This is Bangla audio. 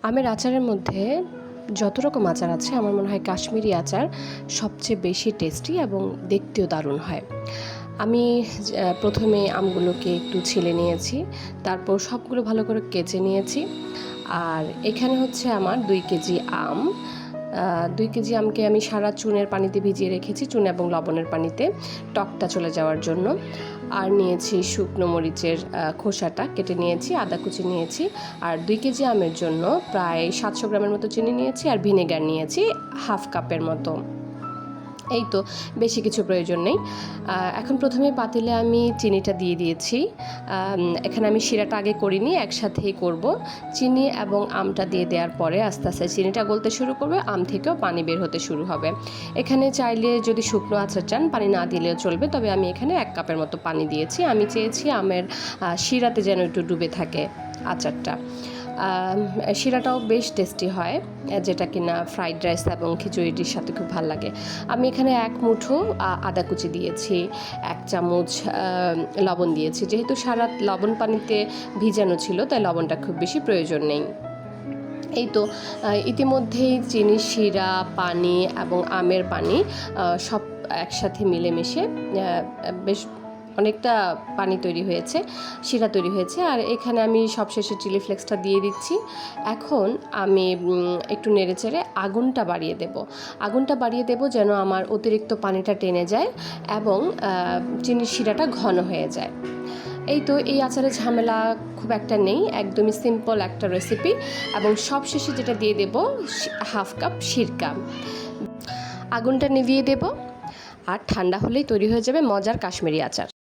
আমের আচারের মধ্যে যত রকম আচার আছে আমার মনে হয় কাশ্মীরি আচার সবচেয়ে বেশি টেস্টি এবং দেখতেও দারুণ হয়। আমি প্রথমে আমগুলোকে একটু ছিলে নিয়েছি, তারপর সবগুলো ভালো করে কেচে নিয়েছি। আর এখানে হচ্ছে আমার 2 কেজি আম। 2 কেজি আমকে আমি সারা চুনের পানিতে ভিজিয়ে রেখেছি, চুন এবং লবণের পানিতে, টকটা চলে যাওয়ার জন্য। আর নিয়েছি শুকনো মরিচের খোসাটা কেটে নিয়েছি, আদা কুচি নিয়েছি। আর 2 কেজি আমের জন্য প্রায় 700 গ্রামের মতো চিনি নিয়েছি, আর ভিনেগার নিয়েছি হাফ কাপের মতো। এই তো, বেশি কিছু প্রয়োজন নেই। এখন প্রথমে পাতিলে আমি চিনিটা দিয়ে দিয়েছি। এখানে আমি শিরাটা আগে করিনি, একসাথেই করব। চিনি এবং আমটা দিয়ে দেওয়ার পরে আস্তে আস্তে চিনিটা গলতে শুরু করবে, আম থেকেও পানি বের হতে শুরু হবে। এখানে চাইলে যদি শুকনো আচার চান পানি না দিলেও চলবে, তবে আমি এখানে 1 কাপের মতো পানি দিয়েছি। আমি চেয়েছি আমের শিরাতে যেন একটু ডুবে থাকে আচারটা। শিরাটাও বেশ টেস্টি হয়, যেটা কিনা ফ্রাইড রাইস এবং খিচুড়িটির সাথে খুব ভালো লাগে। আমি এখানে 1 মুঠো আদা কুচি দিয়েছি, 1 চামচ লবণ দিয়েছি। যেহেতু সারা লবণ পানিতে ভিজানো ছিল, তাই লবণটা খুব বেশি প্রয়োজন নেই। এই তো, ইতিমধ্যেই চিনি, শিরা, পানি এবং আমের পানি সব একসাথে মিলেমিশে বেশ অনেকটা পানি তৈরি হয়েছে, শিরা তৈরি হয়েছে। আর এখানে আমি সবশেষে চিলি ফ্লেক্সটা দিয়ে দিচ্ছি। এখন আমি একটু নেড়েচেড়ে আগুনটা বাড়িয়ে দেব যেন আমার অতিরিক্ত পানিটা টেনে যায় এবং চিনির শিরাটা ঘন হয়ে যায়। এই তো, এই আচারে ঝামেলা খুব একটা নেই, একদমই সিম্পল একটা রেসিপি। এবং সবশেষে যেটা দিয়ে দেব, হাফ কাপ সিরকা। আগুনটা নিভিয়ে দেব, আর ঠান্ডা হলেই তৈরি হয়ে যাবে মজার কাশ্মীরি আচার।